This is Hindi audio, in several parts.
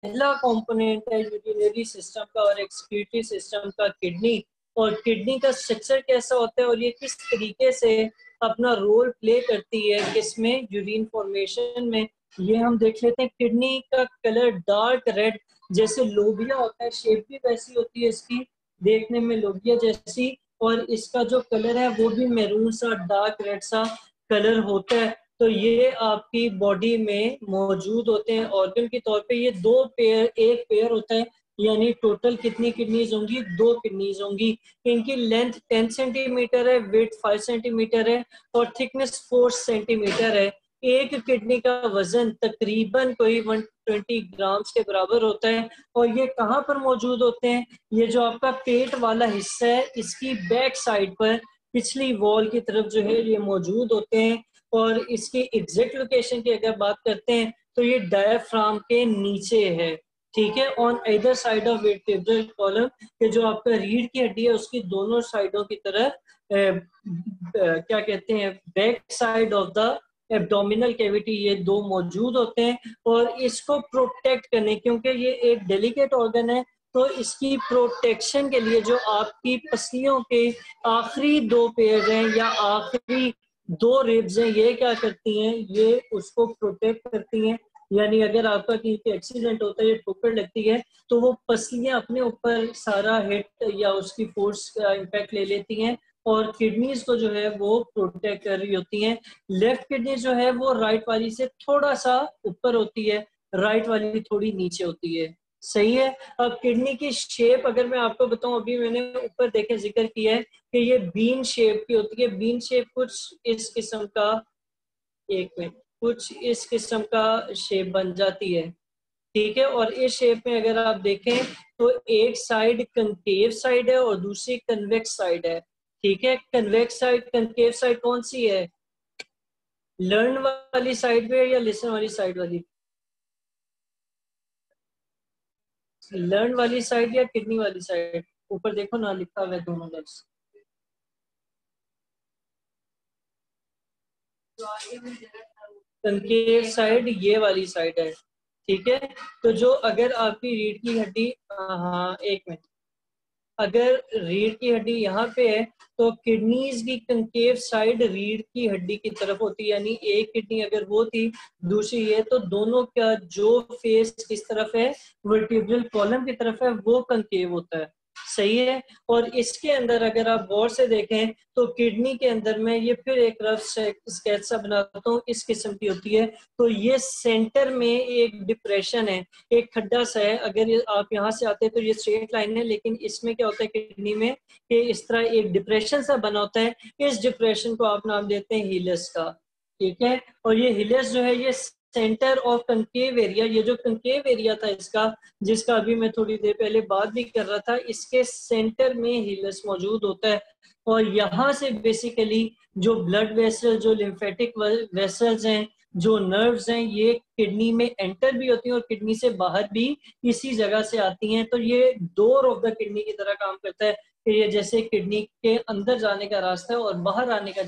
पहला कंपोनेंट है यूरिनरी सिस्टम का और एक्सक्रीटरी सिस्टम का किडनी, और किडनी का स्ट्रक्चर कैसा होता है और ये किस तरीके से अपना रोल प्ले करती है किसमें, यूरिन फॉर्मेशन में, ये हम देख लेते हैं। किडनी का कलर डार्क रेड, जैसे लोबिया होता है, शेप भी वैसी होती है इसकी, देखने में लोबिया जैसी, और इसका जो कलर है वो भी मैरून सा डार्क रेड सा कलर होता है। तो ये आपकी बॉडी में मौजूद होते हैं ऑर्गन के तौर पे। ये दो पेयर, एक पेयर होता है, यानी टोटल कितनी किडनीज होंगी, 2 किडनीज होंगी। इनकी लेंथ 10 सेंटीमीटर है, वेट 5 सेंटीमीटर है और थिकनेस 4 सेंटीमीटर है। एक किडनी का वजन तकरीबन कोई 120 ग्राम्स के बराबर होता है। और ये कहाँ पर मौजूद होते हैं, ये जो आपका पेट वाला हिस्सा है इसकी बैक साइड पर पिछली वॉल की तरफ जो है ये मौजूद होते हैं। और इसकी एग्जैक्ट लोकेशन की अगर बात करते हैं तो ये डायफ्राम के नीचे है, ठीक है, on either side of vertebral column, के जो आपका रीढ़ की हड्डी है उसकी दोनों साइडों की तरफ क्या कहते हैं, back side of the abdominal cavity, ये दो मौजूद होते हैं। और इसको प्रोटेक्ट करने, क्योंकि ये एक डेलिकेट ऑर्गन है, तो इसकी प्रोटेक्शन के लिए जो आपकी पसलियों के आखिरी 2 पेयर हैं या आखिरी 2 रिब्स हैं, ये क्या करती हैं, ये उसको प्रोटेक्ट करती हैं। यानी अगर आपका कहीं एक्सीडेंट होता है या ठोकर लगती है तो वो पसलियां अपने ऊपर सारा हिट या उसकी फोर्स का इम्पैक्ट ले लेती हैं और किडनीज को जो है वो प्रोटेक्ट कर रही होती हैं। लेफ्ट किडनी जो है वो राइट वाली से थोड़ा सा ऊपर होती है, राइट वाली थोड़ी नीचे होती है, सही है। अब किडनी की शेप अगर मैं आपको बताऊं, अभी मैंने ऊपर देखे जिक्र किया है कि ये बीन शेप की होती है। बीन शेप कुछ इस किस्म का, एक मिनट, कुछ इस किस्म का शेप बन जाती है, ठीक है। और इस शेप में अगर आप देखें तो एक साइड कंकेव साइड है और दूसरी कन्वेक्स साइड है, ठीक है। कन्वेक्स साइड, कंकेव साइड कौन सी है, लर्न वाली साइड पे या लिसन वाली साइड वाली, लर्न वाली साइड या किडनी वाली साइड, ऊपर देखो ना लिखा हुआ है दोनों लफ्ज। कंकेव साइड ये वाली साइड है, ठीक है। तो जो अगर आपकी रीढ़ की हड्डी, हाँ एक मिनट, अगर रीढ़ की हड्डी यहाँ पे है तो किडनीज की कंकेव साइड रीढ़ की हड्डी की तरफ होती है, यानी एक किडनी अगर वो थी दूसरी ये, तो दोनों का जो फेस किस तरफ है, वर्टिब्रल कॉलम की तरफ है, वो कंकेव होता है, सही है। और इसके अंदर अगर आप गौर से देखें तो किडनी के अंदर में ये फिर एक रफ स्केच सा बनाता हूँ, इस किस्म की होती है। तो ये सेंटर में एक डिप्रेशन है, एक खड्डा सा है। अगर आप यहाँ से आते हैं तो ये स्ट्रेट लाइन है, लेकिन इसमें क्या होता है किडनी में कि इस तरह एक डिप्रेशन सा बना होता है। इस डिप्रेशन को आप नाम देते हैं हीलस का, ठीक है। और ये हीलस जो है ये सेंटर ऑफ कंकेव एरिया, ये जो कंकेव एरिया था इसका, जिसका अभी मैं थोड़ी देर पहले बात भी कर रहा था, इसके सेंटर में हीलस मौजूद होता है। और यहाँ से बेसिकली जो ब्लड वेसल, जो लिम्फेटिक वेसल्स हैं, जो नर्व्स हैं, ये किडनी में एंटर भी होती हैं और किडनी से बाहर भी इसी जगह से आती हैं। तो ये डोर ऑफ द किडनी की तरह काम करता है कि ये जैसे किडनी के अंदर जाने का रास्ता है और बाहर आने का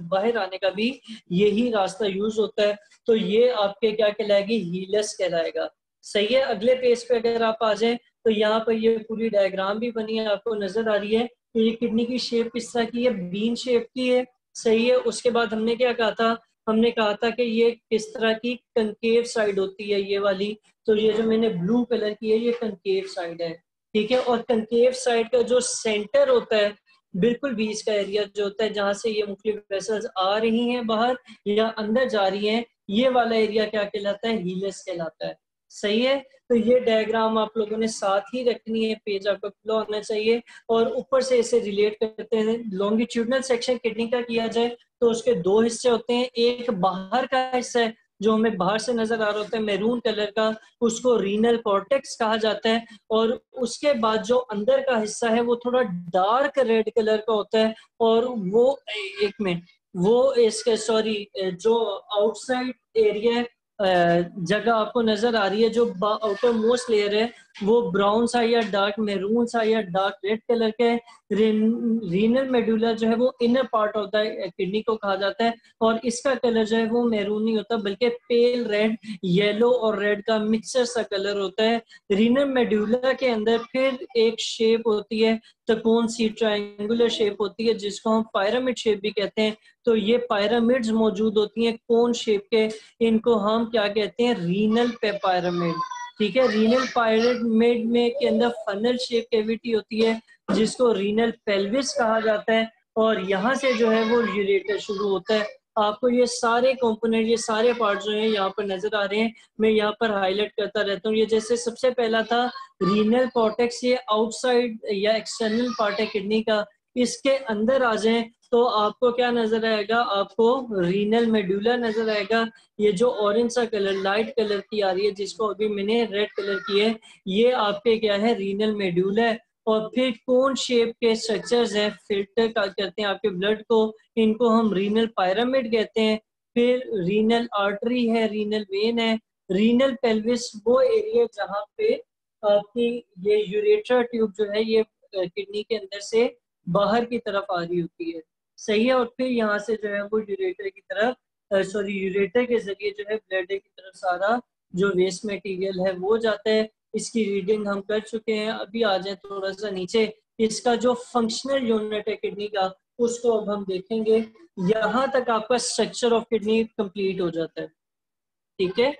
बाहर आने का भी यही रास्ता यूज होता है। तो ये आपके क्या कहलाएगी, हीलस कहलाएगा, सही है। अगले पेज पे अगर आप आ जाए तो यहाँ पर ये पूरी डायग्राम भी बनी है, आपको नजर आ रही है कि ये किडनी की शेप किस तरह की है, बीन शेप की है, सही है। उसके बाद हमने क्या कहा था, हमने कहा था कि ये किस तरह की कंकेव साइड होती है, ये वाली। तो ये जो मैंने ब्लू कलर की है ये कंकेव साइड है, ठीक है। और कंकेव साइड का जो सेंटर होता है, बिल्कुल बीच का एरिया जो होता है जहां से ये मुख्तलिफ वेसल्स आ रही हैं बाहर या अंदर जा रही हैं, ये वाला एरिया क्या कहलाता है, हीलस कहलाता है, सही है। तो ये डायग्राम आप लोगों ने साथ ही रखनी है, पेज आपका खुला होना चाहिए। और ऊपर से इसे रिलेट करते हैं, लॉन्गिट्यूडनल सेक्शन किडनी का किया जाए तो उसके 2 हिस्से होते हैं। एक बाहर का हिस्सा है जो हमें बाहर से नजर आ रहा होता है मैरून कलर का, उसको रीनल कॉर्टेक्स कहा जाता है। और उसके बाद जो अंदर का हिस्सा है वो थोड़ा डार्क रेड कलर का होता है। और वो एक मिनट, वो इसके सॉरी, जो आउटसाइड एरिया जगह आपको नजर आ रही है, जो आउटर मोस्ट लेयर है, वो ब्राउन सा या डार्क मैरून सा या डार्क रेड कलर का है। रीनल मेडुला जो है वो इनर पार्ट होता है किडनी को कहा जाता है, और इसका कलर जो है वो मैरून नहीं होता बल्कि पेल रेड, येलो और रेड का मिक्सर सा कलर होता है। रीनल मेडुला के अंदर फिर एक शेप होती है, त्रिकोण सी ट्रायंगुलर शेप होती है जिसको हम पिरामिड शेप भी कहते हैं। तो ये पिरामिड्स मौजूद होती हैं कोन शेप के, इनको हम क्या कहते हैं, रीनल पिरामिड। ठीक है, रीनल पिरामिड में के अंदर फनल शेप कैविटी होती है जिसको रीनल पेल्विस कहा जाता है, और यहाँ से जो है वो यूरेटर शुरू होता है। आपको ये सारे कंपोनेंट, ये सारे पार्ट जो हैं यहाँ पर नजर आ रहे हैं, मैं यहाँ पर हाईलाइट करता रहता हूँ। ये जैसे सबसे पहला था रीनल कॉर्टेक्स, ये आउटसाइड या एक्सटर्नल पार्ट है किडनी का। इसके अंदर आ जाएं तो आपको क्या नजर आएगा, आपको रीनल मेडुला नजर आएगा। ये जो ऑरेंज सा कलर, लाइट कलर की आ रही है जिसको अभी मैंने रेड कलर की है, ये आपके क्या है, रीनल मेडुला है। और फिर कोन शेप के स्ट्रक्चर्स हैं, फिल्टर करते हैं आपके ब्लड को, इनको हम रीनल पिरामिड कहते हैं। फिर रीनल आर्टरी है, रीनल वेन है। रीनल पेल्विस वो एरिया जहाँ पे आपकी ये यूरेटर ट्यूब जो है ये किडनी के अंदर से बाहर की तरफ आ रही होती है, सही है। और फिर यहाँ से जो है वो यूरेटर की तरफ, सॉरी यूरेटर के जरिए जो है ब्लड की तरफ सारा जो वेस्ट मटेरियल है वो जाता है। इसकी रीडिंग हम कर चुके हैं। अभी आ जाए थोड़ा सा नीचे, इसका जो फंक्शनल यूनिट है किडनी का उसको अब हम देखेंगे। यहाँ तक आपका स्ट्रक्चर ऑफ किडनी कंप्लीट हो जाता है, ठीक है।